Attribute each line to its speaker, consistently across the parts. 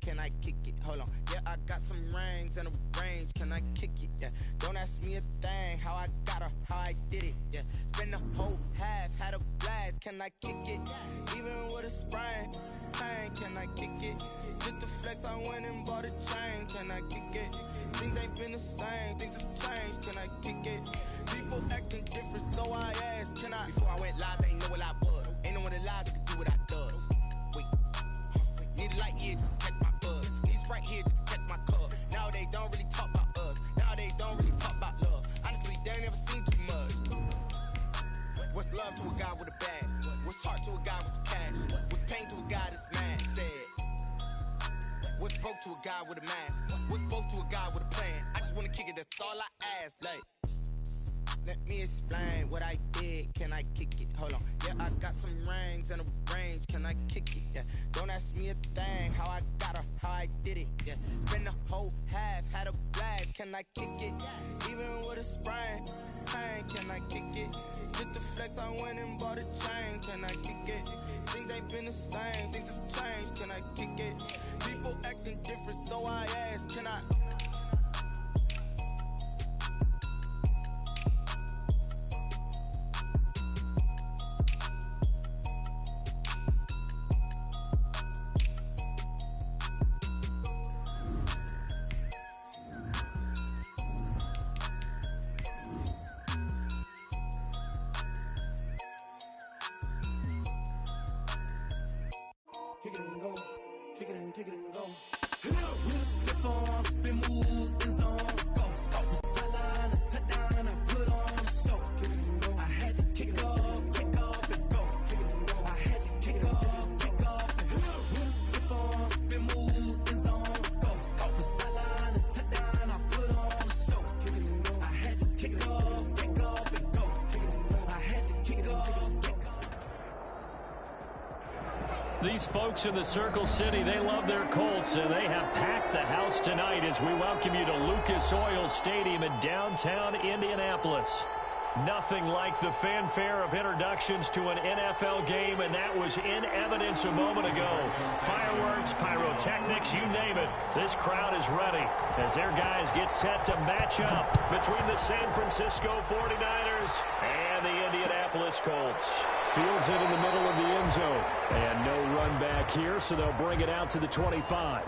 Speaker 1: can I kick it? Hold on, yeah, I got some rings and a range, can I kick it? Yeah, don't ask me a thing, how I got her, how I did it. Yeah, spend the whole half, had a blast, can I kick it? Even with a sprain, pain, can I kick it? Just the flex, I went and bought a chain, can I kick it? Things ain't been the same, things have changed, can I kick it? People acting different, so I asked, can I? Before I went live, they ain't know what I was. Ain't no one alive that could do what I does. Wait, need a light year just to catch my buzz. Need Sprite here just to catch my cup. Now they don't really talk about us. Now they don't really talk about love. Honestly, they ain't never seen too much. What's love to a guy with a bag? What's heart to a guy with some cash? What's pain to a guy that's mad? Said. What's broke to a guy with a mask? What's both to a guy with a plan? I just wanna kick it, that's all I ask. Like, let me explain what I did. Can I kick it? Hold on. Yeah, I got some rings and a range. Can I kick it? Yeah. Don't ask me a thing. How I got her, how I did it. Yeah. Spend the whole half, had a blast. Can I kick it? Even with a sprain, pain. Can I kick it? Just the flex, I went and bought a chain. Can I kick it? Things ain't been the same. Things have changed. Can I kick it? People acting different, so I ask. Can I?
Speaker 2: Kick it and go, kick it and go. We'll step on, spin, move, in zone, go. Sideline, a touchdown, I put on a show. I had to kick off and go. I had to kick off and go. We'll step on, spin, move, in zone, go. Sideline, a touchdown, I put on a show. I had to kick off and go. I had to kick off and go.
Speaker 3: These folks in the Circle City, they love their Colts, and they have packed the house tonight as we welcome you to Lucas Oil Stadium in downtown Indianapolis. Nothing like the fanfare of introductions to an NFL game, and that was in evidence a moment ago. Fireworks, pyrotechnics, you name it. This crowd is ready as their guys get set to match up between the San Francisco 49ers and the Indianapolis Colts.
Speaker 4: Fields it in the middle of the end zone. And no run back here, so they'll bring it out to the 25.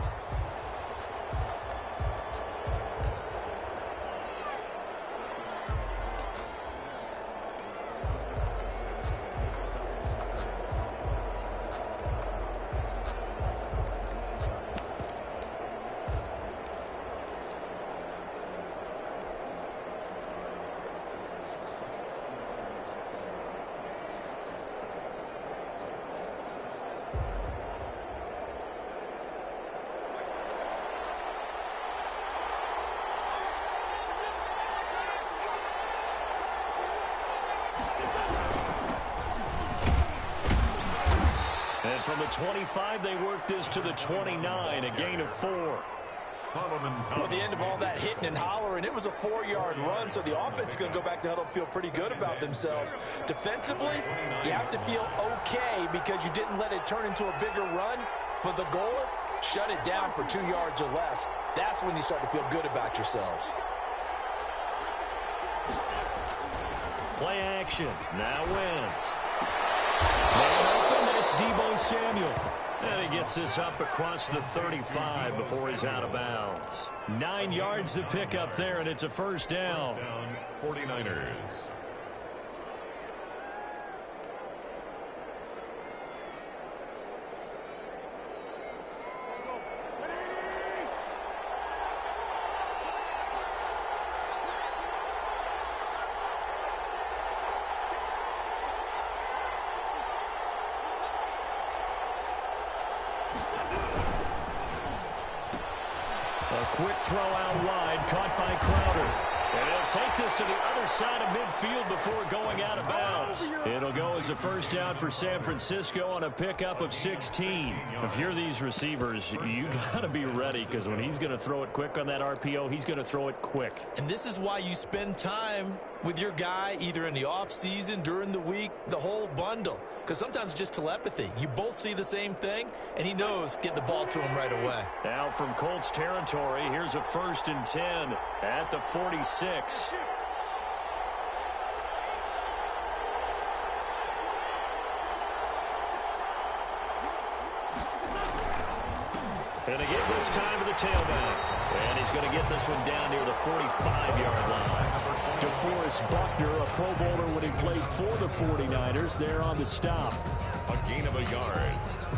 Speaker 3: And from the 25, they work this to the 29, a gain of 4.
Speaker 5: Well, at the end of all that hitting and hollering, it was a 4-yard run, so the offense is going to go back to huddle and feel pretty good about themselves. Defensively, you have to feel okay because you didn't let it turn into a bigger run, but the goal, shut it down for 2 yards or less. That's when you start to feel good about yourselves.
Speaker 3: Play action. Now Wentz. Man open, that's Deebo Samuel. And he gets this up across the 35 before he's out of bounds. 9 yards to pick up there, and it's a first down.
Speaker 6: 49ers.
Speaker 3: A quick throw out wide, caught by Crowder. And he'll take this to the other side of midfield before going out of bounds. It'll go as a first down for San Francisco on a pickup of 16. If you're these receivers, you got to be ready because when he's going to throw it quick on that RPO, he's going to throw it quick.
Speaker 5: And this is why you spend time with your guy either in the offseason, during the week, the whole bundle. Because sometimes just telepathy. You both see the same thing, and he knows get the ball to him right away.
Speaker 3: Now from Colts territory, here's a 1st and 10 at the 46. And again this time to the tailback. And he's going to get this one down near the 45-yard line. DeForest Buckner, a Pro Bowler when he played for the 49ers, there on the stop.
Speaker 6: A gain of a yard.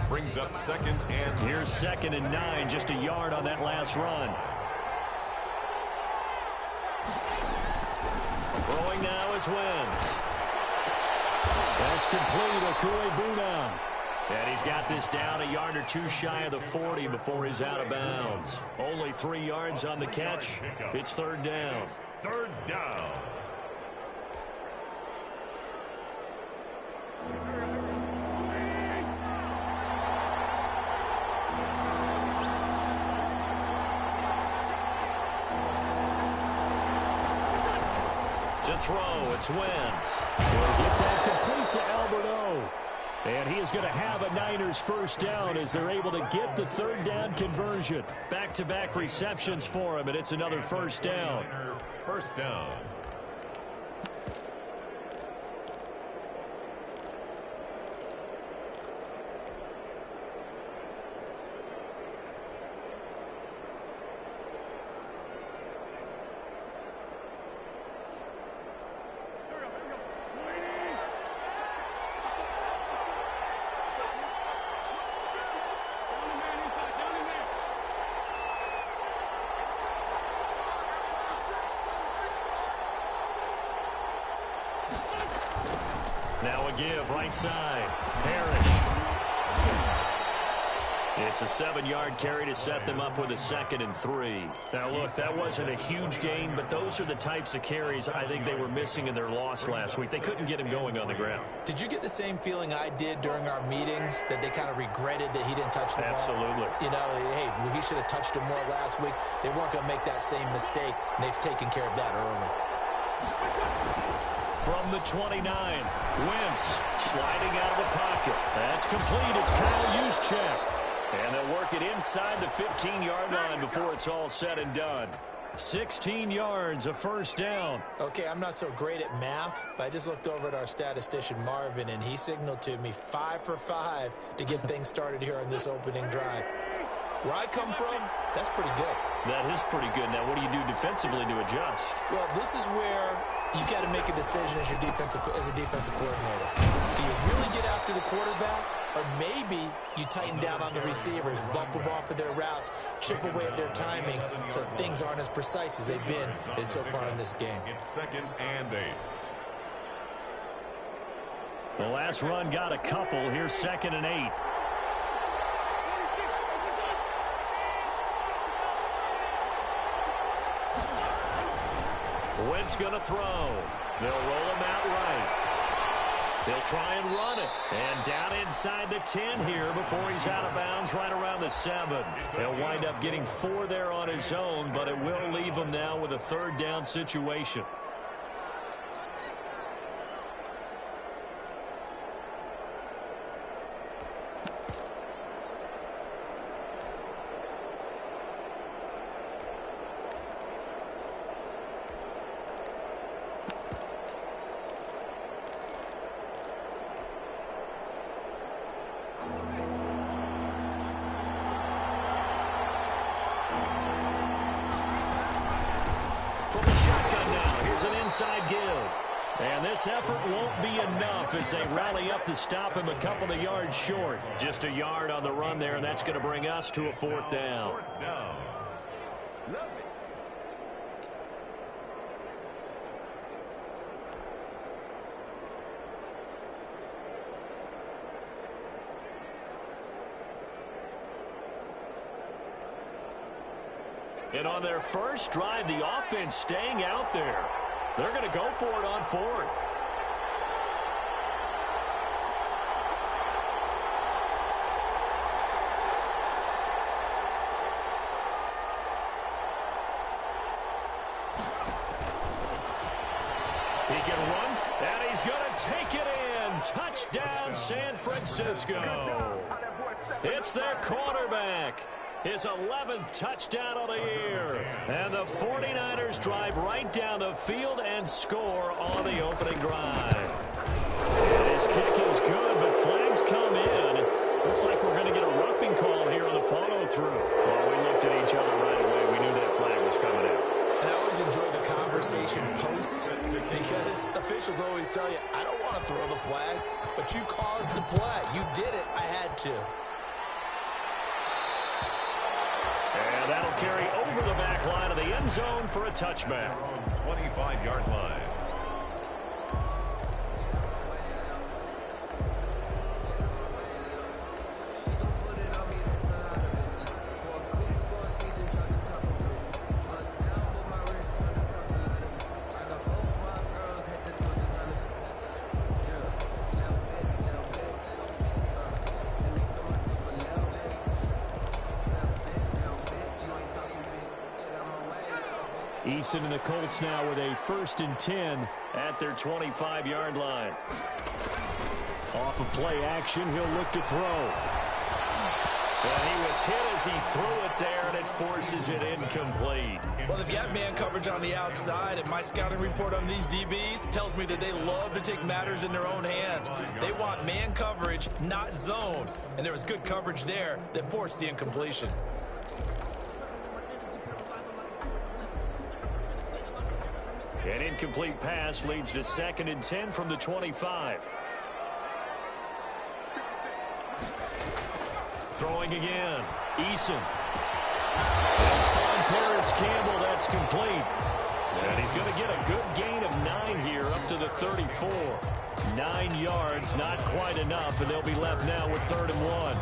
Speaker 6: Brings up 2nd and...
Speaker 3: Here's 2nd and 9, just a yard on that last run. Throwing now is Wentz. That's complete, Okue-Buna. And he's got this down a yard or two shy of the 40 before he's out of bounds. Only 3 yards on the catch. It's 3rd down.
Speaker 6: 3rd down.
Speaker 3: To throw, it's Wentz. He'll get that complete to Albert O. And he is going to have a Niners 1st down as they're able to get the 3rd down conversion. Back-to-back receptions for him, and it's another 1st down.
Speaker 6: 1st down.
Speaker 3: Now a give, right side. Parrish. It's a 7-yard carry to set them up with a 2nd and 3. Now, look, that wasn't a huge gain, but those are the types of carries I think they were missing in their loss last week. They couldn't get him going on the ground.
Speaker 5: Did you get the same feeling I did during our meetings, that they kind of regretted that he didn't touch the ball?
Speaker 3: Absolutely.
Speaker 5: You know, hey, he should have touched him more last week. They weren't going to make that same mistake, and they've taken care of that early.
Speaker 3: From the 29, Wentz sliding out of the pocket. That's complete. It's Kyle Juszczyk. And they'll work it inside the 15-yard line before it's all said and done. 16 yards, a 1st down.
Speaker 5: Okay, I'm not so great at math, but I just looked over at our statistician, Marvin, and he signaled to me 5 for 5 to get things started here on this opening drive. Where I come from, that's pretty good.
Speaker 3: That is pretty good. Now, what do you do defensively to adjust?
Speaker 5: Well, this is where you've got to make a decision as a defensive coordinator. Do you really get after the quarterback, or maybe you tighten down on the receivers, bump them off of their routes, chip away at their timing so things aren't as precise as they've been so far in this game?
Speaker 6: It's 2nd and 8.
Speaker 3: The last run got a couple. Here's 2nd and 8. Wentz going to throw. They'll roll him out right. They'll try and run it. And down inside the 10 here before he's out of bounds right around the 7. He'll wind up getting 4 there on his own, but it will leave him now with a 3rd down situation. Inside give. And this effort won't be enough as they rally up to stop him a couple of yards short. Just a yard on the run there, and that's going to bring us to a 4th down.
Speaker 6: 4th down.
Speaker 3: And on their first drive, the offense staying out there. They're going to go for it on fourth. He can run, and he's going to take it in. Touchdown, San Francisco. It's their quarterback. His 11th touchdown of the year. And the 49ers drive right down the field and score on the opening drive. And his kick is good, but flags come in. Looks like we're going to get a roughing call here on the follow-through. Well, we looked at each other right away. We knew that flag was coming out.
Speaker 5: And I always enjoy the conversation post because officials always tell you, I don't want to throw the flag, but you caused the play. You did it. I had to.
Speaker 3: And that'll carry over the back line of the end zone for a touchback.
Speaker 6: 25-yard line.
Speaker 3: Eason and the Colts now with a 1st and 10 at their 25-yard line. Off of play action, he'll look to throw. And he was hit as he threw it there, and it forces it incomplete.
Speaker 5: Well, if you have man coverage on the outside, and my scouting report on these DBs tells me that they love to take matters in their own hands. They want man coverage, not zone. And there was good coverage there that forced the incompletion.
Speaker 3: An incomplete pass leads to 2nd and 10 from the 25. Throwing again. Eason. And Von Paris Campbell, that's complete. And he's going to get a good gain of 9 here up to the 34. 9 yards, not quite enough, and they'll be left now with 3rd and 1.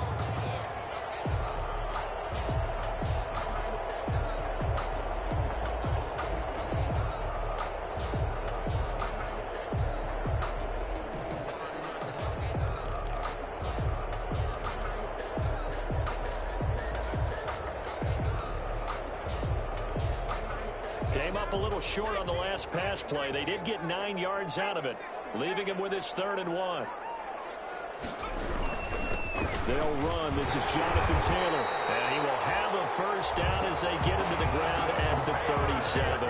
Speaker 3: Came up a little short on the last pass play. They did get 9 yards out of it, leaving him with his 3rd and 1. They'll run. This is Jonathan Taylor. And he will have a first down as they get him to the ground at the 37.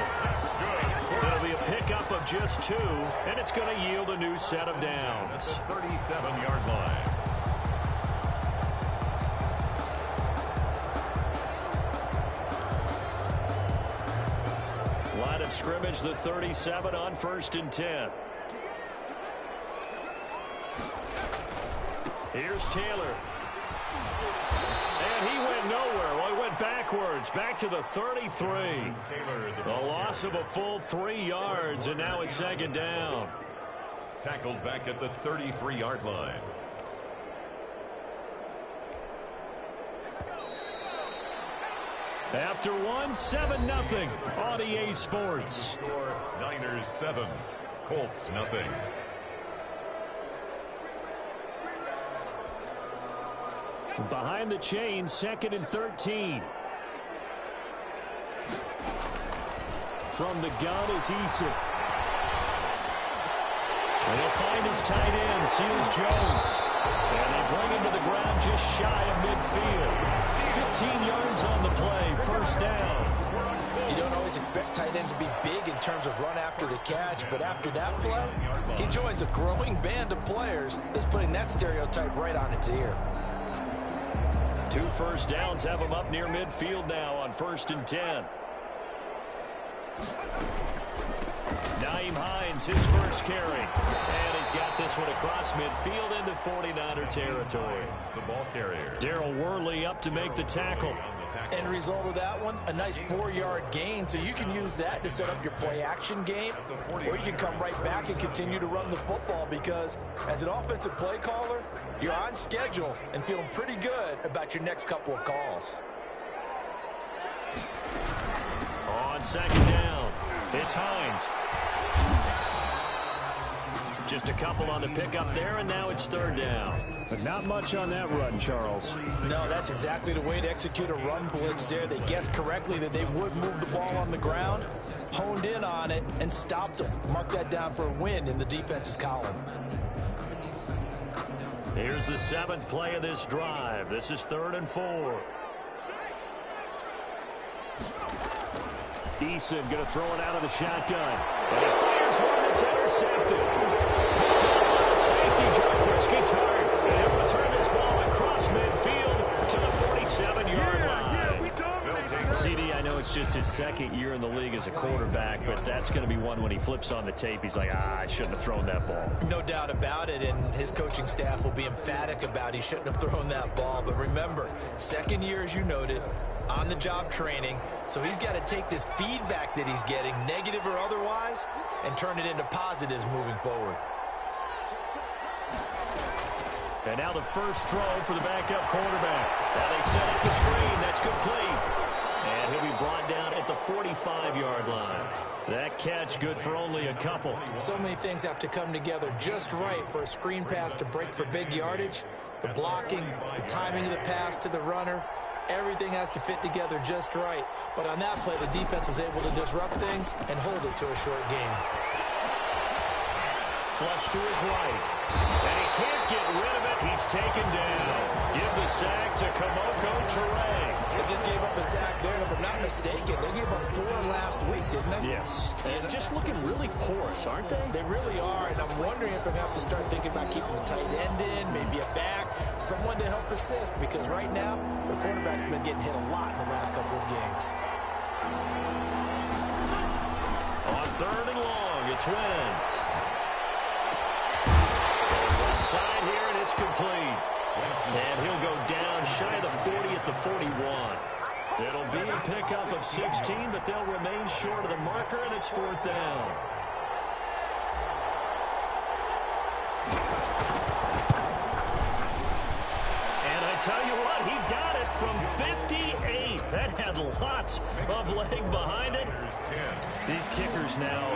Speaker 3: It'll be a pickup of just 2, and it's going to yield a new set of downs.
Speaker 6: At the 37-yard line.
Speaker 3: Line of scrimmage, the 37 on 1st and 10. Here's Taylor. And he went nowhere. Well, he went backwards, back to the 33. A loss of a full 3 yards, and now it's 2nd down.
Speaker 6: Tackled back at the 33-yard line.
Speaker 3: After 7-0 on EA Sports.
Speaker 6: Score Niners 7, Colts 0.
Speaker 3: Behind the chains, 2nd and 13. From the gun is Eason. They'll find his tight end, Seals Jones. And they bring him to the ground just shy of midfield. 15 yards on the play, 1st down.
Speaker 5: You don't always expect tight ends to be big in terms of run after the catch, but after that play, he joins a growing band of players that's putting that stereotype right on its ear.
Speaker 3: 2 first downs have him up near midfield now on 1st and 10. Nyheim Hines, his first carry. And he's got this one across midfield into 49er territory.
Speaker 6: The ball carrier.
Speaker 3: Darrell Worley up to make the tackle.
Speaker 5: End result of that one, a nice 4-yard gain, so you can use that to set up your play-action game, or you can come right back and continue to run the football because as an offensive play caller, you're on schedule and feeling pretty good about your next couple of calls.
Speaker 3: on second down. It's Hines. Just a couple on the pickup there, and now it's third down.
Speaker 4: But not much on that run, Charles.
Speaker 5: No, that's exactly the way to execute a run blitz there. They guessed correctly that they would move the ball on the ground, honed in on it, and stopped them. Mark that down for a win in the defense's column.
Speaker 3: Here's the 7th play of this drive. This is 3rd and 4.
Speaker 4: Eason going to throw it out of the shotgun.
Speaker 3: And he fires one that's intercepted. Picked up by the safety, Jaquiski Tartt. And he'll return this ball across midfield to the 47-yard line. CD, I know it's just his 2nd year in the league as a quarterback, but that's going to be one when he flips on the tape. He's like, I shouldn't have thrown that ball.
Speaker 5: No doubt about it, and his coaching staff will be emphatic about he shouldn't have thrown that ball. But remember, 2nd year, as you noted, on-the-job training, so he's got to take this feedback that he's getting, negative or otherwise, and turn it into positives moving forward.
Speaker 3: And now the first throw for the backup quarterback. Now they set up the screen. That's complete. And he'll be brought down at the 45-yard line. That catch good for only a couple.
Speaker 5: So many things have to come together just right for a screen pass to break for big yardage. The blocking, the timing of the pass to the runner, everything has to fit together just right. But on that play, the defense was able to disrupt things and hold it to a short gain.
Speaker 3: Flush to his right. And he can't get rid of it. He's taken down. Give the sack to Kamoko Toure.
Speaker 5: They just gave up a sack there, and if I'm not mistaken, they gave up 4 last week, didn't they?
Speaker 3: Yes. And just looking really porous, aren't they?
Speaker 5: They really are, and I'm wondering if I'm going to have to start thinking about keeping the tight end in, maybe a back, someone to help assist, because right now, the quarterback's been getting hit a lot in the last couple of games.
Speaker 3: On 3rd and long, it's Wentz. Side here, and it's complete. And he'll go down shy of the 40 at the 41. It'll be a pickup of 16, but they'll remain short of the marker, and it's 4th down. And I tell you what, he got it from 58. That had lots of leg behind it. These kickers now,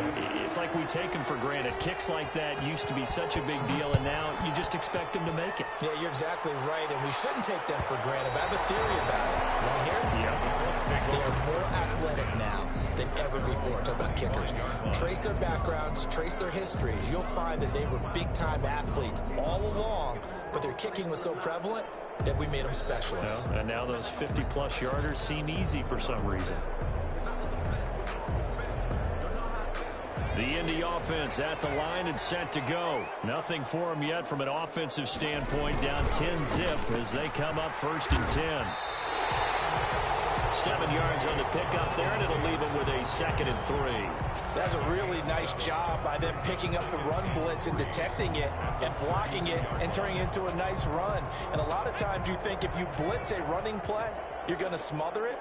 Speaker 3: it's like we take them for granted. Kicks like that used to be such a big deal, and now you just expect them to make it.
Speaker 5: Yeah, you're exactly right, and we shouldn't take them for granted. But I have a theory about it. You want to hear it?
Speaker 3: Yeah.
Speaker 5: They are more athletic now than ever before. Talk about kickers. Trace their backgrounds, trace their histories. You'll find that they were big-time athletes all along, but their kicking was so prevalent that we made them specialists.
Speaker 3: Yeah, and now those 50-plus yarders seem easy for some reason. The Indy offense at the line and set to go. Nothing for them yet from an offensive standpoint. Down 10-zip as they come up 1st and 10. 7 yards on the pickup there, and it'll leave them with a 2nd and 3.
Speaker 5: That's a really nice job by them picking up the run blitz and detecting it and blocking it and turning it into a nice run. And a lot of times you think if you blitz a running play, you're going to smother it.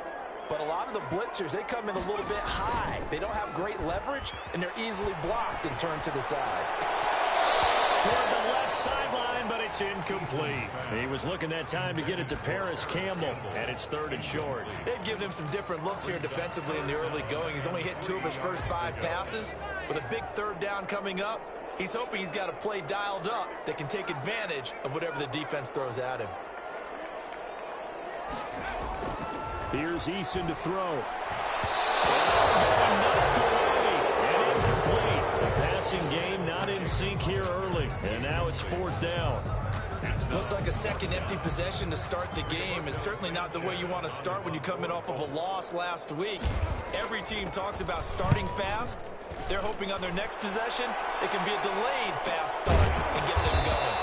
Speaker 5: But a lot of the blitzers, they come in a little bit high. They don't have great leverage, and they're easily blocked and turned to the side.
Speaker 3: Toward the left sideline, but it's incomplete. He was looking that time to get it to Paris Campbell, and it's 3rd and short.
Speaker 5: They've given him some different looks here defensively in the early going. He's only hit 2 of his first 5 passes. With a big 3rd down coming up, he's hoping he's got a play dialed up that can take advantage of whatever the defense throws at him.
Speaker 4: Here's Eason to throw.
Speaker 3: Knocked away and incomplete. The passing game not in sync here early, and now it's 4th down.
Speaker 5: Looks like a second empty possession to start the game, and certainly not the way you want to start when you're coming off of a loss last week. Every team talks about starting fast. They're hoping on their next possession it can be a delayed fast start and get them going.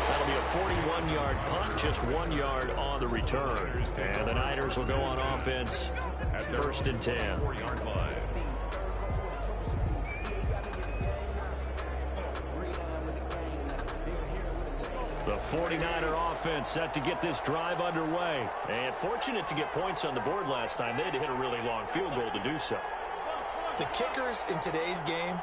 Speaker 3: That'll be a 41-yard punt, just 1 yard on the return. And the Niners will go on offense at 1st and 10. The 49er offense set to get this drive underway. And fortunate to get points on the board last time. They had to hit a really long field goal to do so.
Speaker 5: The kickers in today's game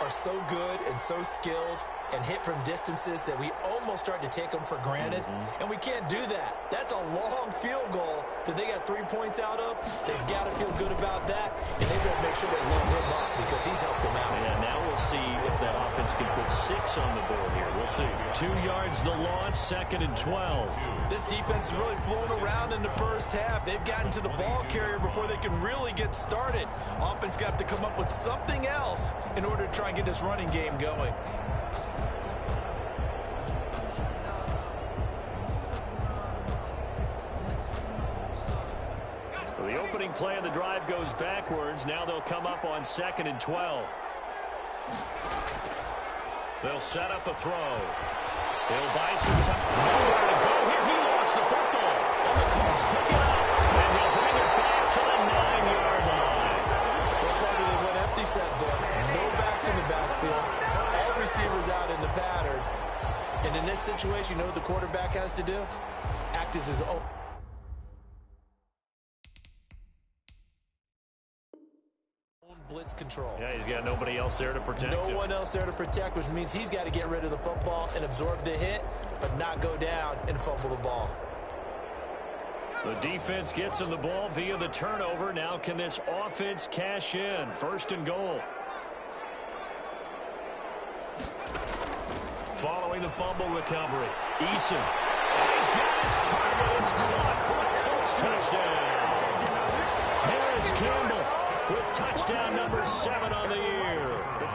Speaker 5: are so good and so skilled, and hit from distances that we almost start to take them for granted. And we can't do that. That's a long field goal that they got 3 points out of. They've got to feel good about that, and they've got to make sure they load him up because he's helped them out.
Speaker 3: Yeah, now we'll see if that offense can put 6 on the board here. We'll see. 2 yards the loss, 2nd and 12.
Speaker 5: This defense has really flown around in the first half. They've gotten to the ball carrier before they can really get started. Offense got to come up with something else in order to try and get this running game going.
Speaker 3: So the opening play of the drive goes backwards. Now they'll come up on 2nd and 12. They'll set up a throw. They'll buy some time. Nowhere to go here. He lost the football. And the Colts pick it up. And they'll bring it back to the 9-yard line.
Speaker 5: What part of it went empty set there? No backs in the backfield. All receivers out in the pattern. And in this situation, you know what the quarterback has to do? Act as his own. Blitz control.
Speaker 3: Yeah, he's got nobody else there to protect him.
Speaker 5: No one else there to protect, which means he's got to get rid of the football and absorb the hit, but not go down and fumble the ball.
Speaker 3: The defense gets him the ball via the turnover. Now can this offense cash in? 1st and goal. Following the fumble recovery, Eason. He's got his target. It's caught for a Colts touchdown. Harris Campbell with touchdown number 7 on the year.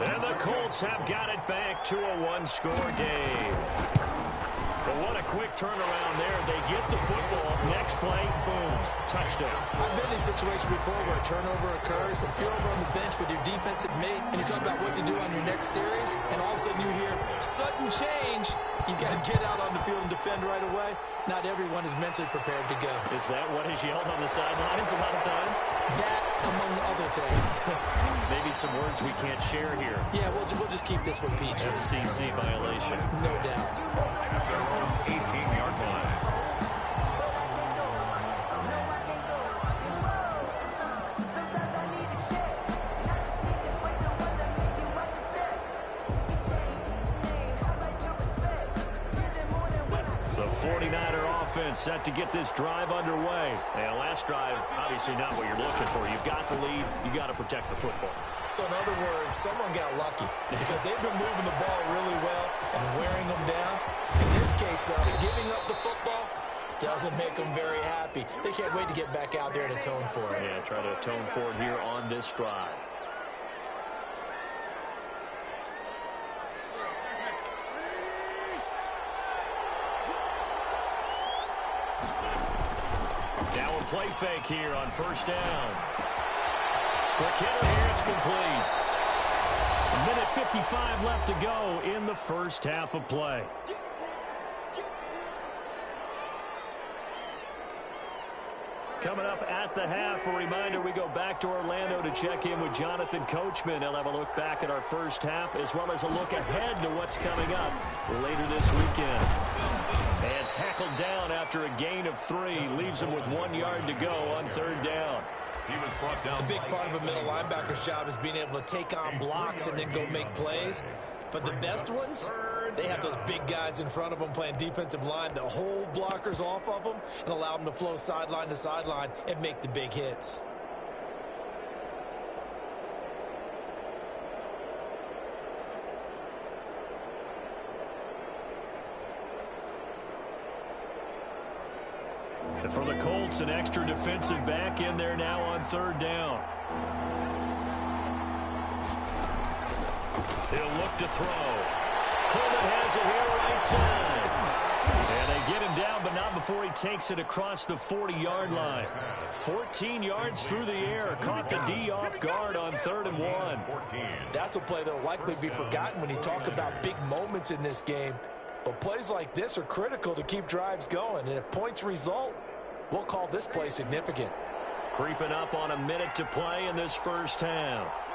Speaker 3: And the Colts have got it back to a 1-score game. But what a quick turnaround there. They get the football. Next play, boom, touchdown.
Speaker 5: I've been in a situation before where a turnover occurs. If you're over on the bench with your defensive mate and you talk about what to do on your next series, and all of a sudden you hear sudden change, you've got to get out on the field and defend right away. Not everyone is mentally prepared to go.
Speaker 3: Is that what is yelled on the sidelines a lot of times?
Speaker 5: That, among other things.
Speaker 3: Maybe some words we can't share here.
Speaker 5: Yeah, we'll just keep this one PG.
Speaker 3: FCC violation.
Speaker 5: No doubt.
Speaker 6: At their own 18-yard line.
Speaker 3: The 49er offense set to get this drive underway. Yeah, last drive, obviously not what you're looking for. You've got the lead. You've got to protect the football.
Speaker 5: So in other words, someone got lucky because they've been moving the ball really well and wearing them down. In this case, though, giving up the football doesn't make them very happy. They can't wait to get back out there and atone for it.
Speaker 3: Yeah, try to atone for it here on this drive. Now a play fake here on 1st down. Quick hitter here, it's complete. 1:55 left to go in the first half of play. Coming up at the half, a reminder, we go back to Orlando to check in with Jonathan Coachman. He'll have a look back at our first half as well as a look ahead to what's coming up later this weekend. And tackled down after a gain of 3. Leaves him with 1 yard to go on 3rd down.
Speaker 6: He was brought down.
Speaker 5: A big part of a middle linebacker's job is being able to take on blocks and then go make plays. But the best ones, they have those big guys in front of them playing defensive line to hold blockers off of them and allow them to flow sideline to sideline and make the big hits.
Speaker 3: And for the Colts, an extra defensive back in there now on 3rd down. He'll look to throw. Coleman has it here right side. And they get him down, but not before he takes it across the 40-yard line. 14 yards through the air. Caught the D off guard on 3rd and 1.
Speaker 5: That's a play that will likely be forgotten when you talk about big moments in this game. But plays like this are critical to keep drives going. And if points result, we'll call this play significant.
Speaker 3: Creeping up on a minute to play in this first half.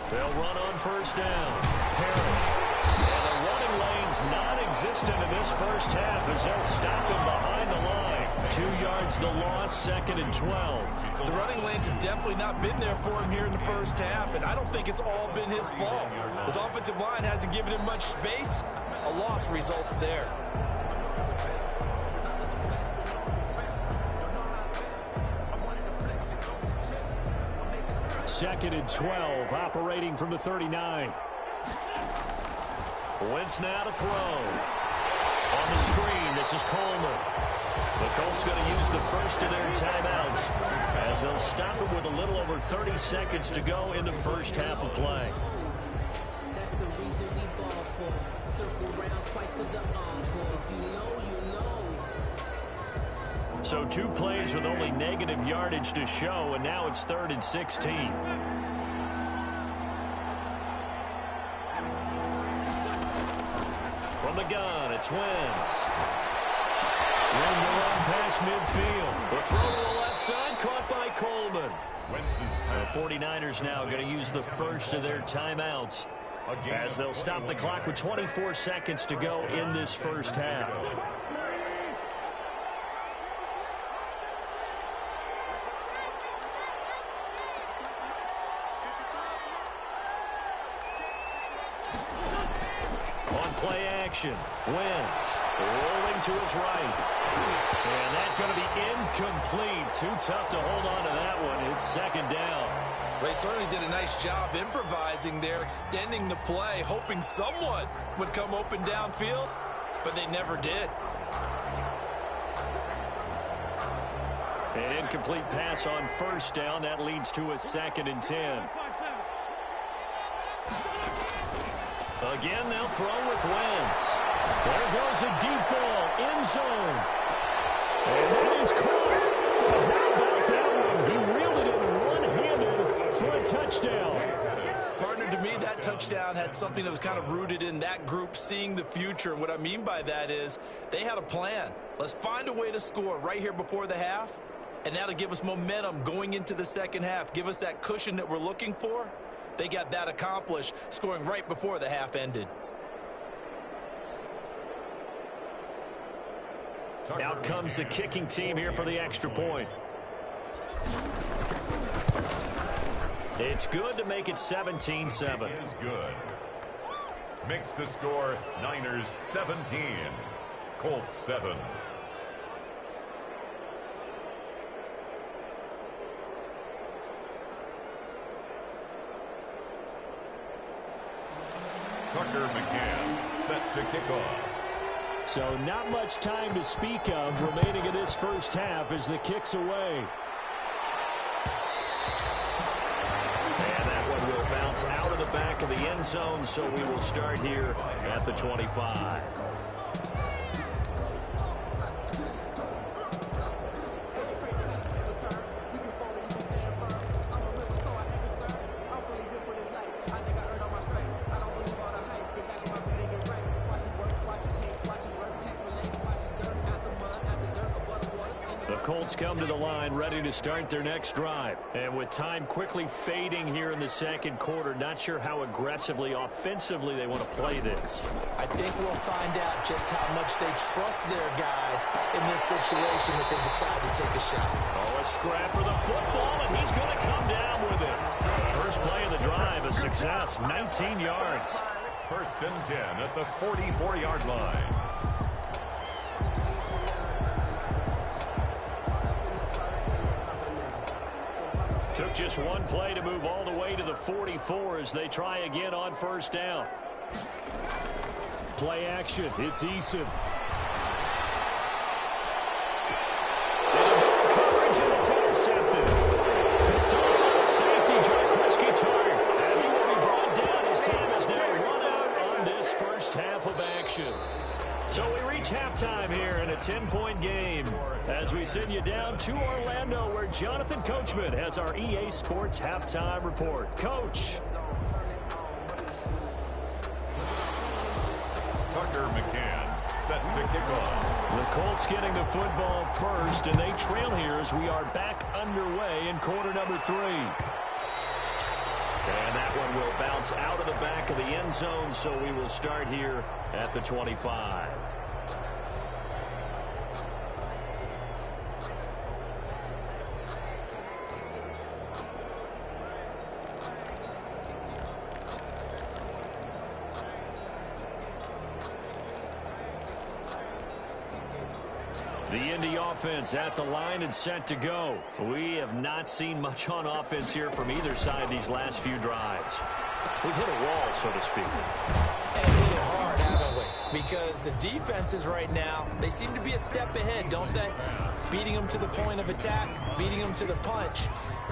Speaker 3: They'll run on 1st down. Parrish. And the running lane's non-existent in this first half as they'll stop him behind the line. 2 yards the loss, 2nd and 12.
Speaker 5: The running lanes have definitely not been there for him here in the first half, and I don't think it's all been his fault. His offensive line hasn't given him much space. A loss results there.
Speaker 3: Second and 12, operating from the 39. Wentz now to throw. On the screen, this is Coleman. The Colts going to use the first of their timeouts as they'll stop it with a little over 30 seconds to go in the first half of play.
Speaker 7: That's the reason we ball for. Circle round twice for the encore. If you know, you know.
Speaker 3: So 2 plays with only negative yardage to show, and now it's 3rd and 16. From the gun, it's Wentz. Room to run past midfield. The throw to the left side, caught by Coleman. The 49ers now going to use the first of their timeouts as they'll stop the clock with 24 seconds to go in this first half. On play action, Wentz rolling to his right. And that's going to be incomplete. Too tough to hold on to that one. It's 2nd down.
Speaker 5: They certainly did a nice job improvising there, extending the play, hoping someone would come open downfield, but they never did.
Speaker 3: An incomplete pass on first down. That leads to a 2nd and 10. Again, they'll throw with Wentz. There goes a deep ball, end zone. And that is caught. How about that one? He reeled it in one-handed for a touchdown.
Speaker 5: Partner, to me, that touchdown had something that was kind of rooted in that group seeing the future. And what I mean by that is they had a plan. Let's find a way to score right here before the half. And now to give us momentum going into the second half, give us that cushion that we're looking for. They got that accomplished, scoring right before the half ended.
Speaker 3: Out comes the kicking team here for the extra point. It's good to make it 17-7.
Speaker 6: Is good. Makes the score Niners 17, Colts 7. Tucker McCann set to kick off.
Speaker 3: So not much time to speak of remaining in this first half as the kick's away. And that one will bounce out of the back of the end zone, so we will start here at the 25. Colts come to the line ready to start their next drive. And with time quickly fading here in the second quarter, not sure how aggressively, offensively they want to play this.
Speaker 5: I think we'll find out just how much they trust their guys in this situation if they decide to take a shot.
Speaker 3: Oh, a scrap for the football, and he's going to come down with it. First play of the drive, a success, 19 yards.
Speaker 6: 1st and 10 at the 44-yard line.
Speaker 3: Took just one play to move all the way to the 44 as they try again on first down. Play action. It's Eason. Coverage, and it's intercepted. Picked up by the safety, Jarquiski Tartt. And he will be brought down. His time is now run out on this first half of action. So we reach halftime here in a 10-point game as we send you down to Orlando where Jonathan Coachman has our EA Sports halftime report. Coach.
Speaker 6: Tucker McCann set to kick off.
Speaker 3: The Colts getting the football first, and they trail here as we are back underway in quarter number 3. And that one will bounce out of the back of the end zone, so we will start here at the 25. The Indy offense at the line and set to go. We have not seen much on offense here from either side these last few drives. We've hit a wall, so to speak.
Speaker 5: And hit it hard, haven't we? Because the defenses right now, they seem to be a step ahead, don't they? Beating them to the point of attack, beating them to the punch.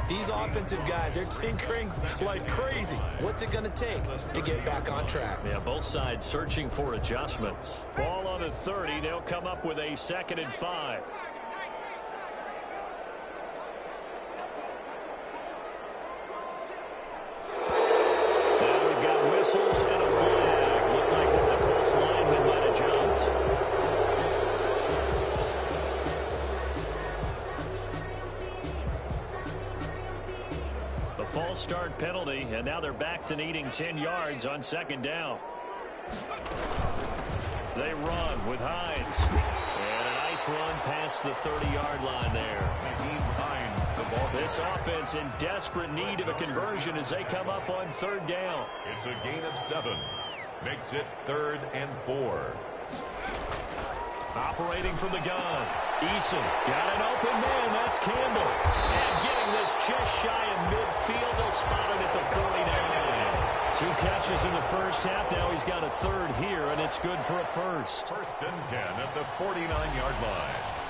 Speaker 5: These offensive guys, they're tinkering like crazy. What's it going to take to get back on track?
Speaker 3: Yeah, both sides searching for adjustments. Ball on the 30. They'll come up with a 2nd and 5. Now we've got whistles and a flag. Looked like one of the Colts linemen might have jumped. False start penalty, and now they're back to needing 10 yards on 2nd down. They run with Hines. And a nice run past the 30-yard line there. This offense in desperate need of a conversion as they come up on 3rd down.
Speaker 6: It's a gain of 7. Makes it 3rd and 4.
Speaker 3: Operating from the gun. Eason got an open man. That's Campbell. And getting this just shy of midfield. They'll spot it at the 49. 2 catches in the first half. Now he's got a 3rd here, and it's good for a first.
Speaker 6: 1st and 10 at the 49-yard line.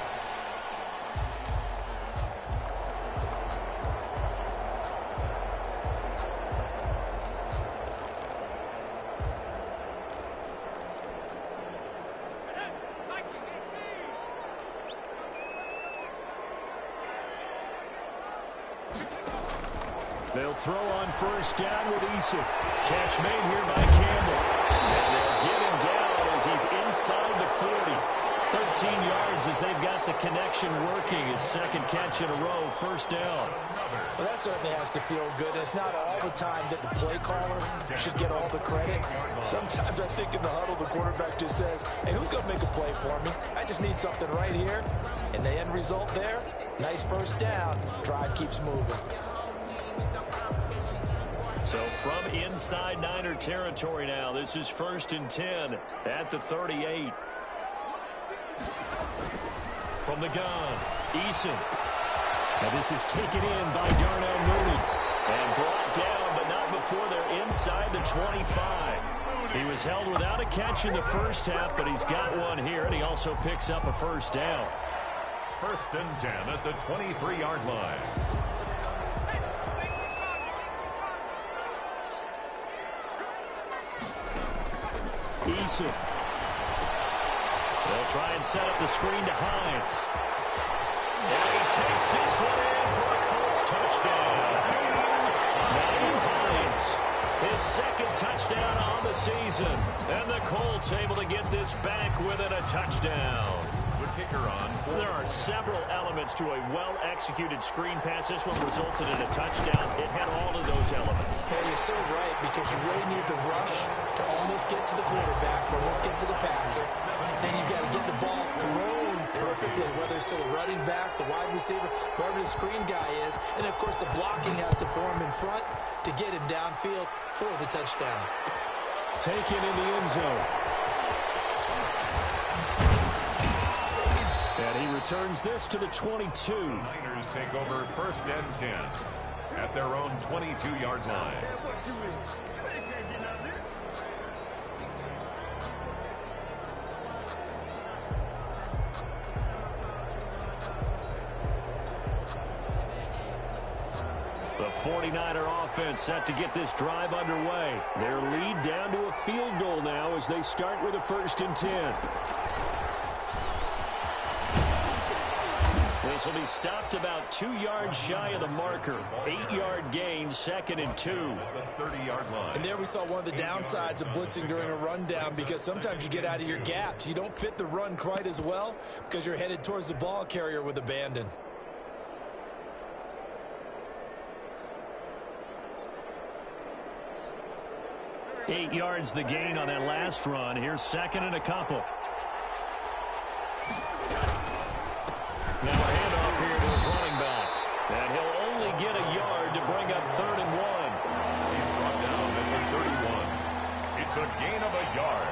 Speaker 3: They'll throw on 1st down with Eason. Catch made here by Campbell. And they'll get him down as he's inside the 40. 13 yards as they've got the connection working. His 2nd catch in a row, 1st down.
Speaker 5: Well, that certainly has to feel good. It's not all the time that the play caller should get all the credit. Sometimes I think in the huddle, the quarterback just says, hey, who's going to make a play for me? I just need something right here. And the end result there, nice 1st down. Drive keeps moving.
Speaker 3: So from inside Niner territory now, this is 1st and 10 at the 38. From the gun, Eason. Now this is taken in by Darnell Mooney. And brought down, but not before they're inside the 25. He was held without a catch in the first half, but he's got one here, and he also picks up a 1st down.
Speaker 6: 1st and 10 at the 23-yard line.
Speaker 3: Eason. They'll try and set up the screen to Hines. And he takes this one in for a Colts touchdown. Matthew Hines, his 2nd touchdown on the season. And the Colts able to get this back within a touchdown.
Speaker 6: The kicker on.
Speaker 3: There are several elements to a well-executed screen pass. This one resulted in a touchdown. It had all of those elements.
Speaker 5: Hey, you're so right, because you really need the rush to almost get to the quarterback, almost get to the passer. Then you've got to get the ball thrown perfectly, whether it's to the running back, the wide receiver, whoever the screen guy is. And, of course, the blocking has to form in front to get him downfield for the touchdown.
Speaker 3: Taken in the end zone. And he returns this to the 22.
Speaker 6: The Niners take over 1st and 10 at their own 22-yard line.
Speaker 3: The 49er offense set to get this drive underway. Their lead down to a field goal now as they start with a 1st and 10. This will be stopped about 2 yards shy of the marker. 8-yard gain, 2nd and 2.
Speaker 6: The 30-yard line.
Speaker 5: And there we saw one of the downsides of blitzing during a rundown, because sometimes you get out of your gaps. You don't fit the run quite as well because you're headed towards the ball carrier with abandon.
Speaker 3: Eight yards the gain on that last run. Here's 2nd and a couple. Now a handoff here to his running back. And he'll only get a yard to bring up 3rd and 1.
Speaker 6: He's brought down at the 31. It's a gain of a yard.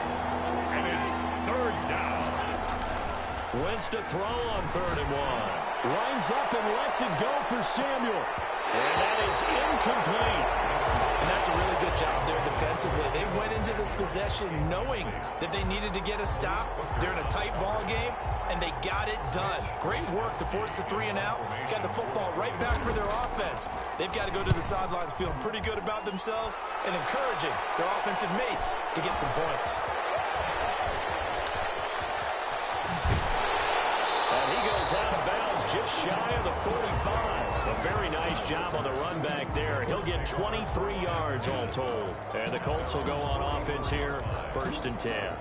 Speaker 6: And it's 3rd down.
Speaker 3: Wentz to throw on 3rd and 1. Lines up and lets it go for Samuel. And that is incomplete.
Speaker 5: And that's a really good job there defensively. They went into this possession knowing that they needed to get a stop. They're in a tight ball game, and they got it done. Great work to force the 3 and out. Got the football right back for their offense. They've got to go to the sidelines feeling pretty good about themselves and encouraging their offensive mates to get some points.
Speaker 3: And he goes out of bounds just shy of the 45. A very nice job on the run back there. He'll get 23 yards all told. And the Colts will go on offense here, 1st and 10.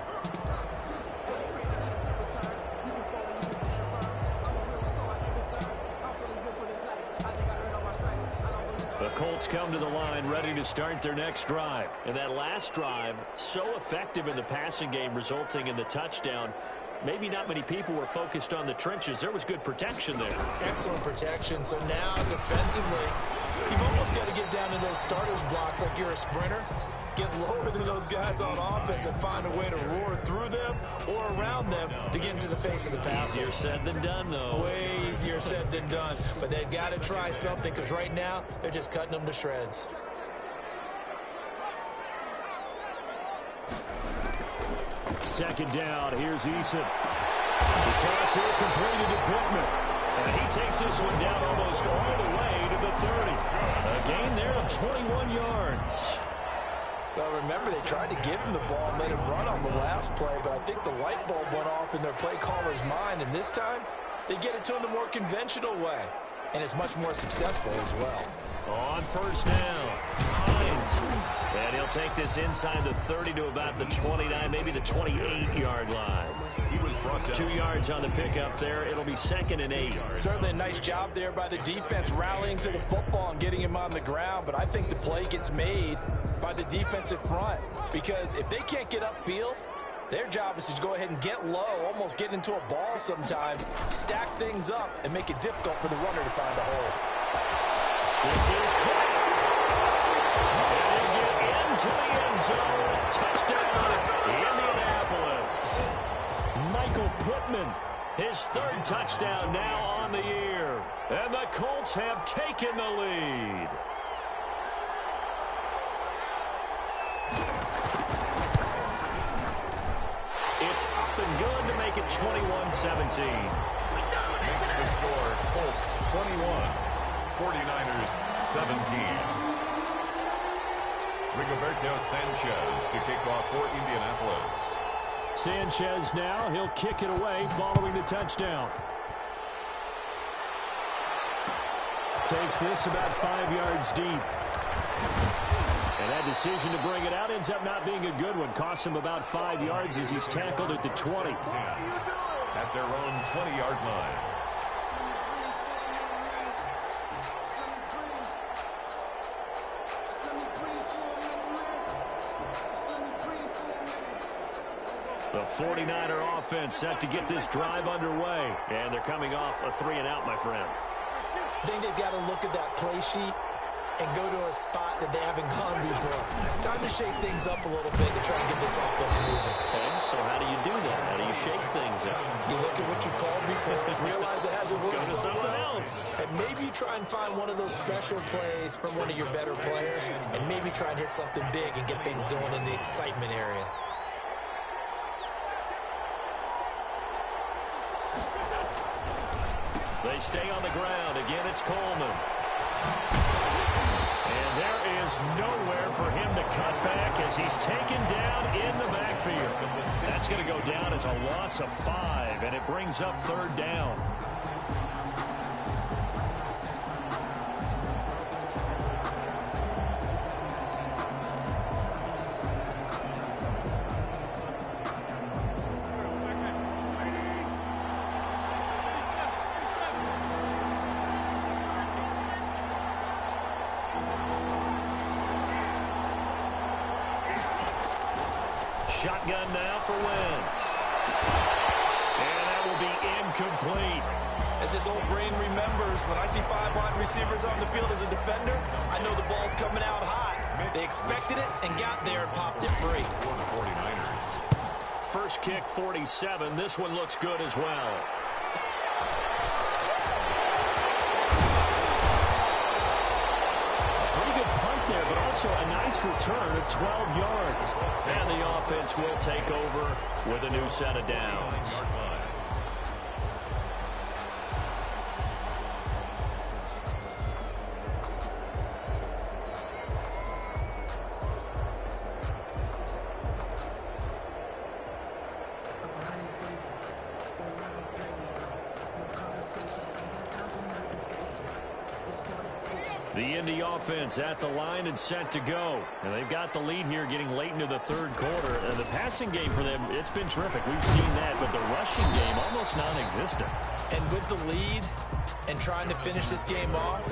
Speaker 3: The Colts come to the line ready to start their next drive. And that last drive, so effective in the passing game, resulting in the touchdown. Maybe not many people were focused on the trenches. There was good protection there.
Speaker 5: Excellent protection. So now defensively, you've almost got to get down to those starters blocks like you're a sprinter. Get lower than those guys on offense and find a way to roar through them or around them to get into the face of the passer.
Speaker 3: Easier said than done, though.
Speaker 5: Way easier said than done. But they've got to try something because right now they're just cutting them to shreds.
Speaker 4: Second down, here's Eason. The toss here completed to Pittman.
Speaker 3: And he takes this one down almost all the way to the 30. A gain there of 21 yards.
Speaker 5: Well, remember, they tried to give him the ball and let him run on the last play, but I think the light bulb went off in their play caller's mind, and this time they get it to him the more conventional way, and it's much more successful as well.
Speaker 3: On 1st down, Hines. And he'll take this inside the 30 to about the 29, maybe the 28-yard line.
Speaker 6: He was brought down.
Speaker 3: 2 yards on the pickup there. It'll be 2nd and 8.
Speaker 5: Certainly a nice job there by the defense rallying to the football and getting him on the ground, but I think the play gets made by the defensive front because if they can't get upfield, their job is to go ahead and get low, almost get into a ball sometimes, stack things up, and make it difficult for the runner to find a hole.
Speaker 3: This is quick. And he'll get into the end zone. Touchdown, Indianapolis. Michael Pittman, his 3rd touchdown now on the year. And the Colts have taken the lead. It's up and good to make it 21-17.
Speaker 6: Makes the score Colts 21, 49ers 17. Rigoberto Sanchez to kick off for Indianapolis.
Speaker 4: Sanchez now, he'll kick it away following the touchdown. Takes this about 5 yards deep. And that decision to bring it out ends up not being a good one. Costs him about 5 yards as he's tackled at the 20.
Speaker 6: At their own 20-yard line.
Speaker 3: The 49er offense set to get this drive underway. And they're coming off a 3-and-out, my friend.
Speaker 5: I think they've got to look at that play sheet and go to a spot that they haven't gone before. Time to shake things up a little bit to try and get this offense moving.
Speaker 3: Okay, so how do you do that? How do you shake things up?
Speaker 5: You look at what you called before, realize it hasn't worked
Speaker 3: Go to
Speaker 5: so
Speaker 3: something
Speaker 5: well,
Speaker 3: else.
Speaker 5: and maybe you try and find one of those special plays from one of your better players, and maybe try and hit something big and get things going in the excitement area.
Speaker 3: They stay on the ground. Again, it's Coleman. And there is nowhere for him to cut back as he's taken down in the backfield. That's going to go down as a loss of 5, and it brings up 3rd down. Shotgun now for Wentz. And that will be incomplete.
Speaker 5: As his old brain remembers, when I see 5 wide receivers on the field as a defender, I know the ball's coming out hot. They expected it and got there and popped it free.
Speaker 6: For the 49ers.
Speaker 3: first kick 47. This one looks good as well. There, but also a nice return of 12 yards. And the offense will take over with a new set of downs. The Indy offense at the line and set to go. And they've got the lead here getting late into the third quarter. And the passing game for them, it's been terrific. We've seen that, but the rushing game almost non-existent.
Speaker 5: And with the lead and trying to finish this game off,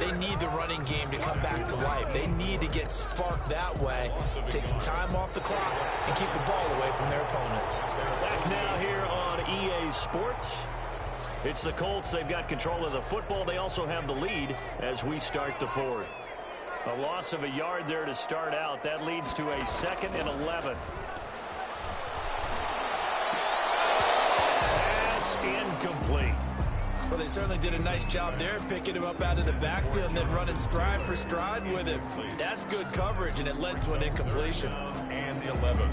Speaker 5: they need the running game to come back to life. They need to get sparked that way, take some time off the clock, and keep the ball away from their opponents.
Speaker 3: Back now here on EA Sports. It's the Colts. They've got control of the football. They also have the lead as we start the fourth. A loss of a yard there to start out. That leads to a 2nd and 11. Pass incomplete.
Speaker 5: Well, they certainly did a nice job there, picking him up out of the backfield and then running stride for stride with him. That's good coverage, and it led to an incompletion.
Speaker 6: And 11.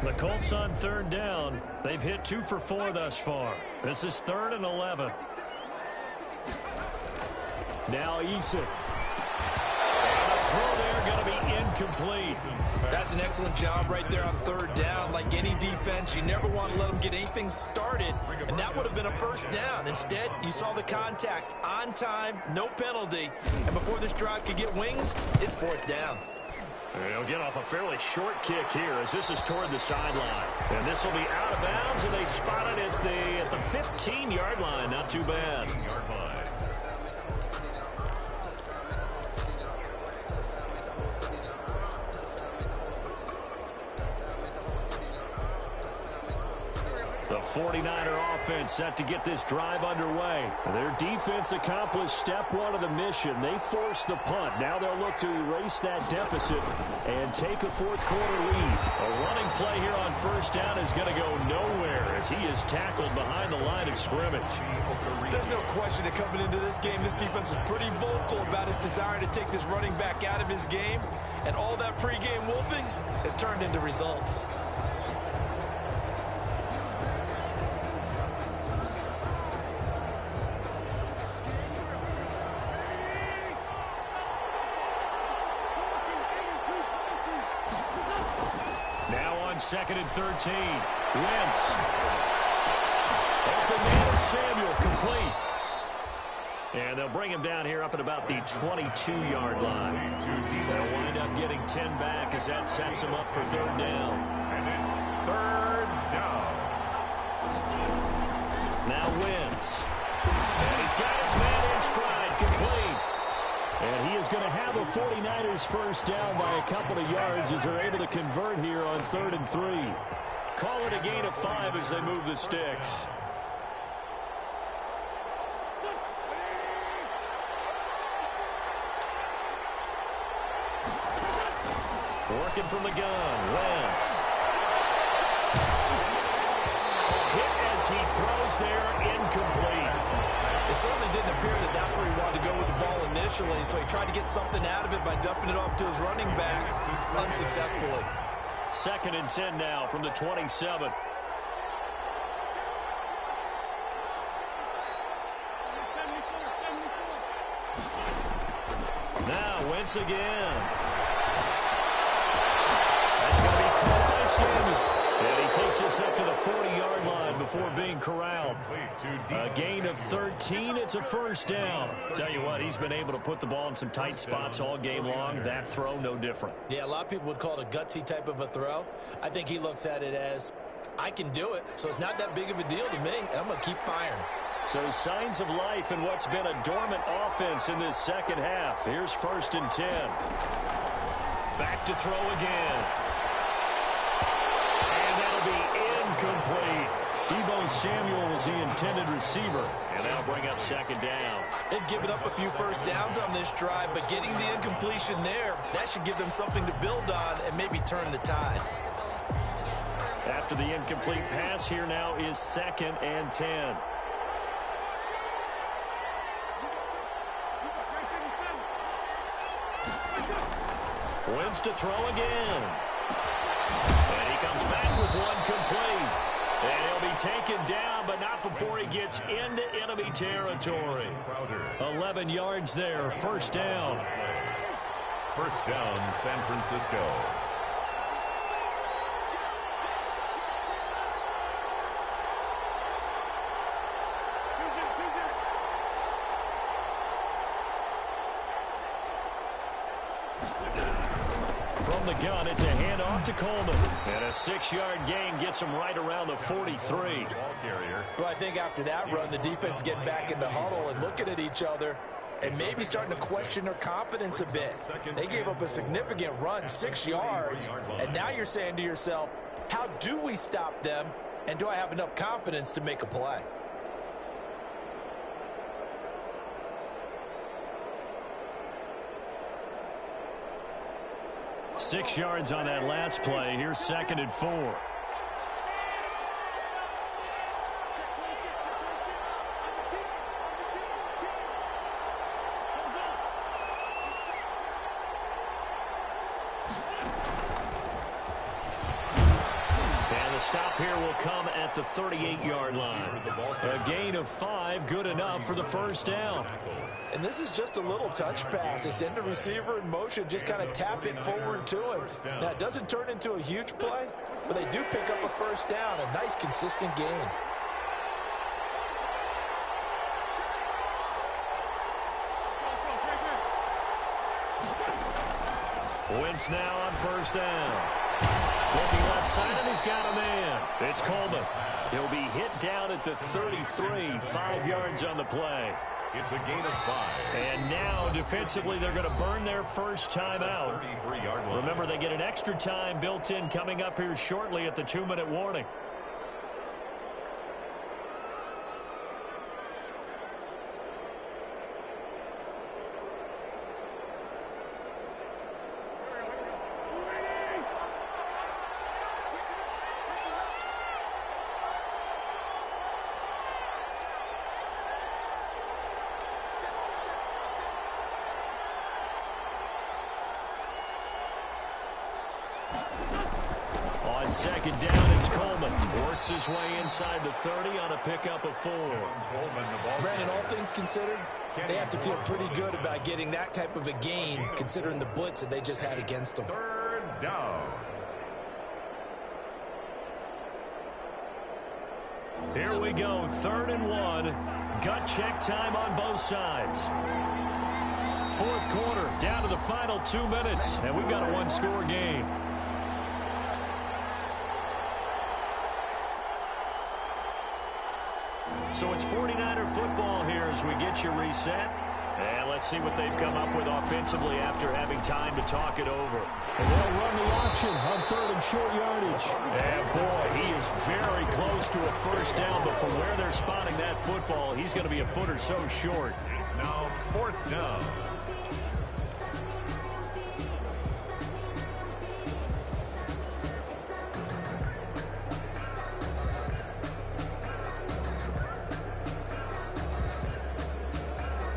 Speaker 3: The Colts on 3rd down. They've hit 2 for 4 thus far. This is 3rd and 11. Now Eason. And the throw there going to be incomplete.
Speaker 5: That's an excellent job right there on 3rd down. Like any defense, you never want to let them get anything started, and that would have been a 1st down. Instead, you saw the contact on time, no penalty, and before this drive could get wings, it's 4th down.
Speaker 3: They'll get off a fairly short kick here as this is toward the sideline. And this will be out of bounds, and they spot it at the 15-yard line. Not too bad. The 49er offense set to get this drive underway. Their defense accomplished step 1 of the mission. They forced the punt. Now they'll look to erase that deficit and take a 4th quarter lead. A running play here on 1st down is going to go nowhere as he is tackled behind the line of scrimmage.
Speaker 5: There's no question that coming into this game, this defense was pretty vocal about his desire to take this running back out of his game. And all that pregame wolfing has turned into results.
Speaker 3: Now on 2nd and 13. Wentz. Open man is Samuel, complete. And they'll bring him down here up at about the 22-yard line. They'll wind up getting 10 back as that sets him up for 3rd down.
Speaker 6: And it's 3rd down.
Speaker 3: Now Wentz. And he's got his man in stride, complete. And he is going to have a 49ers 1st down by a couple of yards as they're able to convert here on 3rd and 3. Call it a gain of 5 as they move the sticks. Working from the gun, Wentz. Hit as he throws there, incomplete.
Speaker 5: It certainly didn't appear that that's where he wanted to go with the ball initially, so he tried to get something out of it by dumping it off to his running back unsuccessfully.
Speaker 3: 2nd and 10 now from the 27. Now Wentz again. That's going to be caught by Samuel. And he takes us up to the 40-yard line before being corralled. A gain of 13. It's a 1st down. Tell you what, he's been able to put the ball in some tight spots all game long. That throw, no different.
Speaker 5: Yeah, a lot of people would call it a gutsy type of a throw. I think he looks at it as, I can do it, so it's not that big of a deal to me, and I'm going to keep firing.
Speaker 3: So signs of life in what's been a dormant offense in this 2nd half. Here's 1st and 10. Back to throw again. And that'll be incomplete. Deebo Samuel was the intended receiver, and that'll bring up second down.
Speaker 5: They've given up a few first downs on this drive, but getting the incompletion there, that should give them something to build on and maybe turn the tide.
Speaker 3: After the incomplete pass, here now is 2nd and 10. Wins to throw again. And he comes back with one complete. And he'll be taken down, but not before he gets into enemy territory. 11 yards there, first down.
Speaker 6: First down, San Francisco.
Speaker 3: From the gun, it's a handoff to Coleman. And a 6-yard gain gets him right around the 43.
Speaker 5: Well, I think after that run, the defense is getting back in the huddle and looking at each other and maybe starting to question their confidence a bit. They gave up a significant run, 6 yards, and now you're saying to yourself, how do we stop them, and do I have enough confidence to make a play?
Speaker 3: Six yards on that last play. Here's 2nd and 4. And the stop here will come at the 38-yard line. A gain of 5, good enough for the first down.
Speaker 5: And this is just a little touch pass. They send the receiver in motion, just kind of tap it forward to him. Now, it doesn't turn into a huge play, but they do pick up a first down, a nice, consistent gain.
Speaker 3: Wentz now on first down. Looking left side, and he's got a man. It's Coleman. He'll be hit down at the 33, 5 yards on the play.
Speaker 6: It's a gain of 5.
Speaker 3: And now, defensively, they're going to burn their first time out.
Speaker 6: 33-yard line.
Speaker 3: Remember, they get an extra time built in coming up here shortly at the 2-minute warning. On second down, it's Coleman. Works his way inside the 30 on a pickup of 4.
Speaker 5: Brandon, all things considered, they have to feel pretty good about getting that type of a gain, considering the blitz that they just had against them.
Speaker 6: 3rd down.
Speaker 3: Here we go, 3rd and 1. Gut check time on both sides. 4th quarter, down to the final 2 minutes, and we've got a 1-score game. So it's 49er football here as we get you reset. And let's see what they've come up with offensively after having time to talk it over.
Speaker 4: And they'll run the option on 3rd and short yardage.
Speaker 3: And boy, he is very close to a first down, but from where they're spotting that football, he's going to be a foot or so short.
Speaker 6: It's now 4th down.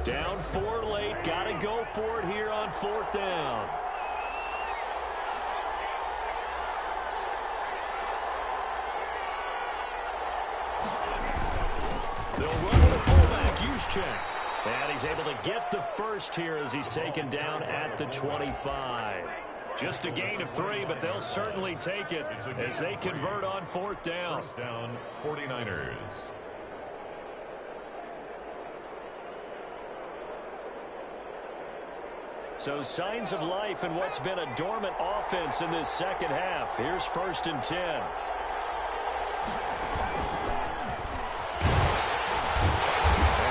Speaker 3: Down 4 late, got to go for it here on 4th down. They'll run with a fullback, use check. And he's able to get the first here as he's taken down at the 25. Just a gain of 3, but they'll certainly take it as they convert on 4th down.
Speaker 6: First down, 49ers.
Speaker 3: So signs of life in what's been a dormant offense in this second half. Here's 1st and 10. And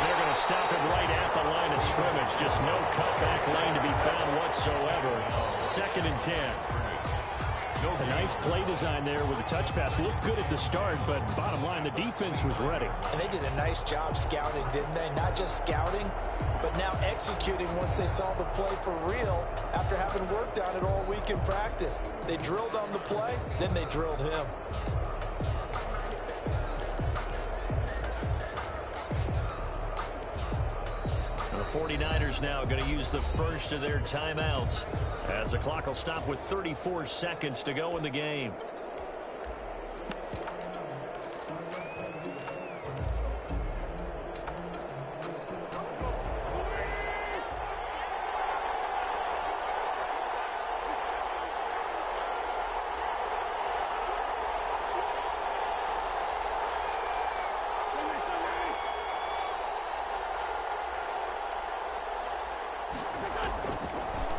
Speaker 3: they're going to stop him right at the line of scrimmage. Just no cutback lane to be found whatsoever. 2nd and 10. A nice play design there with a touch pass. Looked good at the start, but bottom line, the defense was ready.
Speaker 5: And they did a nice job scouting, didn't they? Not just scouting, but now executing once they saw the play for real after having worked on it all week in practice. They drilled on the play, then they drilled him.
Speaker 3: The 49ers now going to use the first of their timeouts as the clock will stop with 34 seconds to go in the game.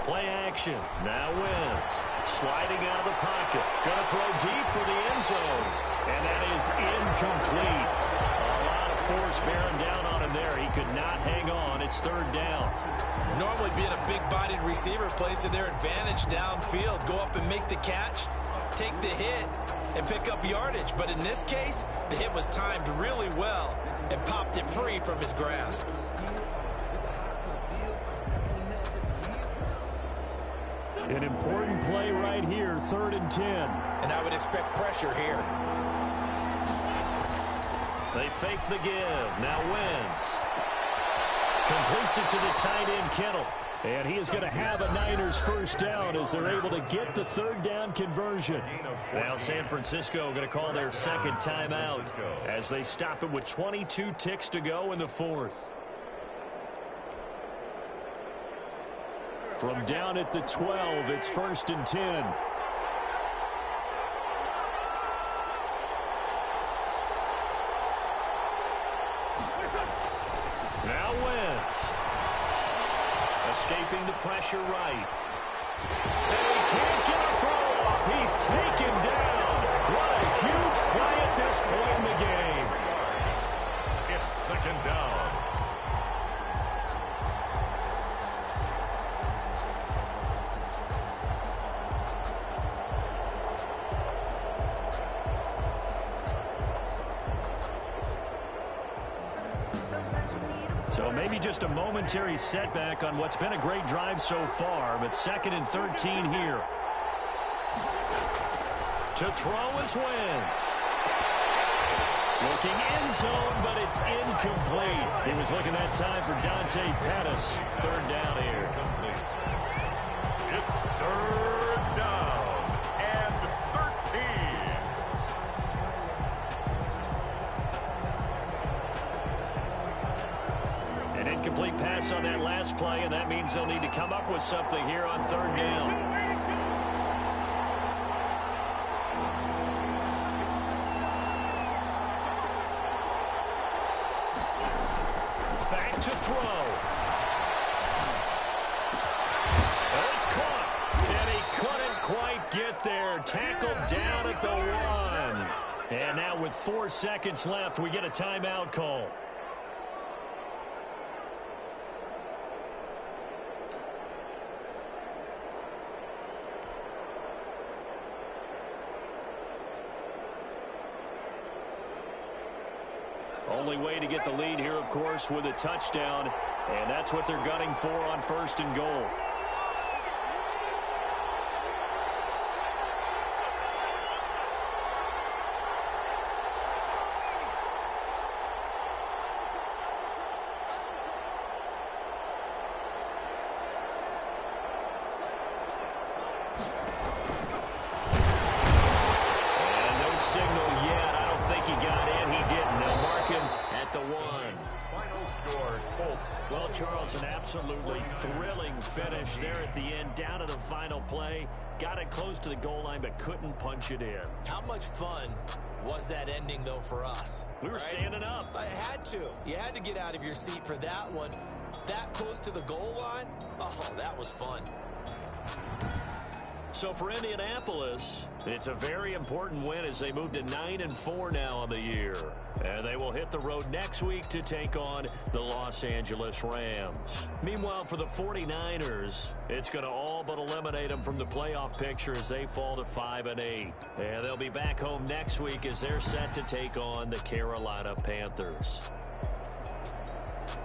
Speaker 3: Play action. Now Wentz. Sliding out of the pocket. Going to throw deep for the end zone. And that is incomplete. A lot of force bearing down on him there. He could not hang on. It's third down.
Speaker 5: Normally being a big-bodied receiver plays to their advantage downfield. Go up and make the catch, take the hit, and pick up yardage. But in this case, the hit was timed really well and popped it free from his grasp.
Speaker 3: An important play right here, 3rd and 10.
Speaker 5: And I would expect pressure here.
Speaker 3: They fake the give. Now Wentz completes it to the tight end, Kittle. And he is going to have a Niners first down as they're able to get the third down conversion. Now San Francisco going to call their second timeout as they stop it with 22 ticks to go in the fourth. From down at the 12, it's 1st and 10. Now Wentz. Escaping the pressure right. And he can't get a throw off. He's taken down. What a huge play at this point in the game.
Speaker 6: It's 2nd down.
Speaker 3: So maybe just a momentary setback on what's been a great drive so far, but 2nd and 13 here. To throw is Wentz. Looking end zone, but it's incomplete. He was looking that time for Dante Pettis. 3rd down here.
Speaker 6: It's 3rd down and 13.
Speaker 3: An incomplete pass on that last play, and that means they'll need to come up with something here on 3rd down. Back to throw. Oh, it's caught. And he couldn't quite get there. Tackled down at the 1. And now with 4 seconds left, we get a timeout call. Only way to get the lead here, of course, with a touchdown, and that's what they're gunning for on 1st and goal. And no signal yet. I don't think he got in. He didn't. They'll mark him at the 1.
Speaker 6: Final score, Colts.
Speaker 3: Well, Charles, an absolutely thrilling finish there at the end, down to the final play. Got it close to the goal line, but couldn't punch it in.
Speaker 5: How much fun was that ending, though, for us?
Speaker 3: We were standing up.
Speaker 5: I had to. You had to get out of your seat for that one. That close to the goal line? Oh, that was fun.
Speaker 3: So for Indianapolis, it's a very important win as they move to 9-4 now on the year. And they will hit the road next week to take on the Los Angeles Rams. Meanwhile, for the 49ers, it's going to all but eliminate them from the playoff picture as they fall to 5-8. And they'll be back home next week as they're set to take on the Carolina Panthers.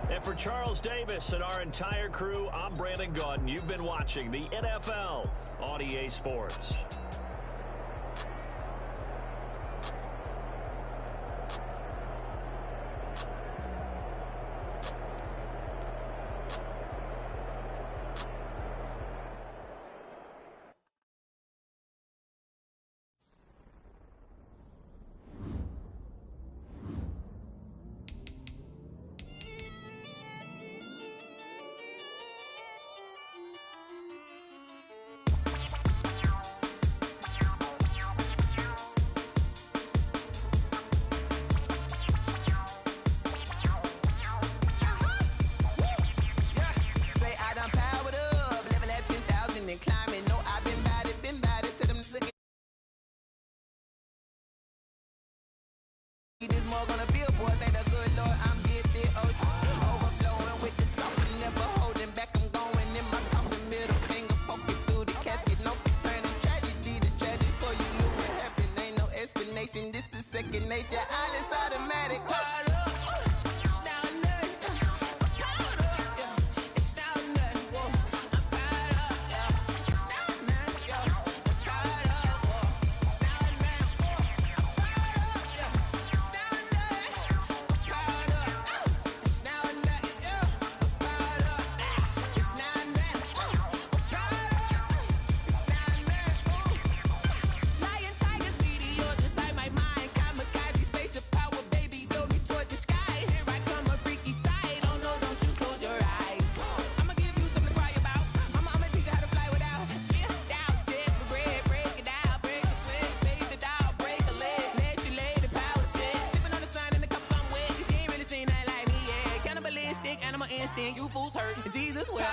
Speaker 3: And for Charles Davis and our entire crew, I'm Brandon Gaudin. You've been watching the NFL on EA Sports.
Speaker 1: There's more gonna be a boy, thank the good Lord, I'm gifted. Overflowing with the stuff, never holding back. I'm going in my coffin, middle finger poking through the casket. No returning tragedy, the tragedy for you knew what happened. Ain't no explanation, this is second nature. All is automatic. Animal instinct, you fools hurt. Jesus will.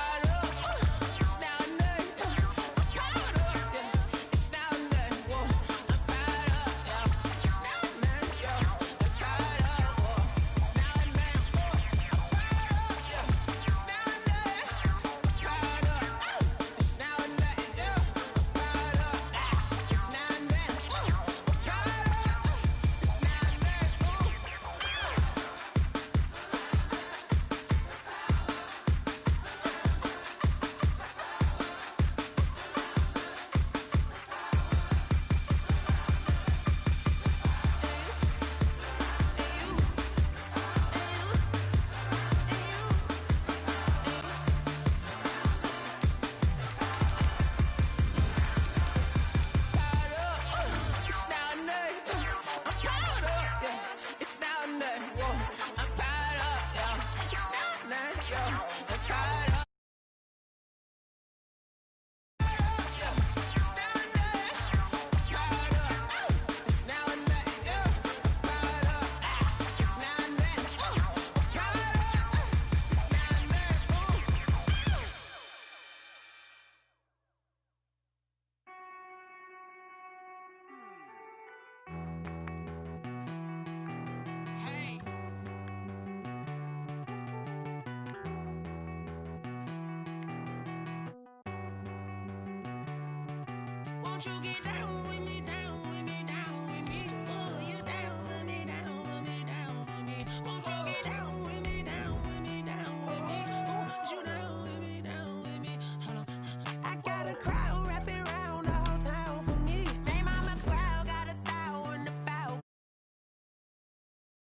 Speaker 1: Won't you get down with me down?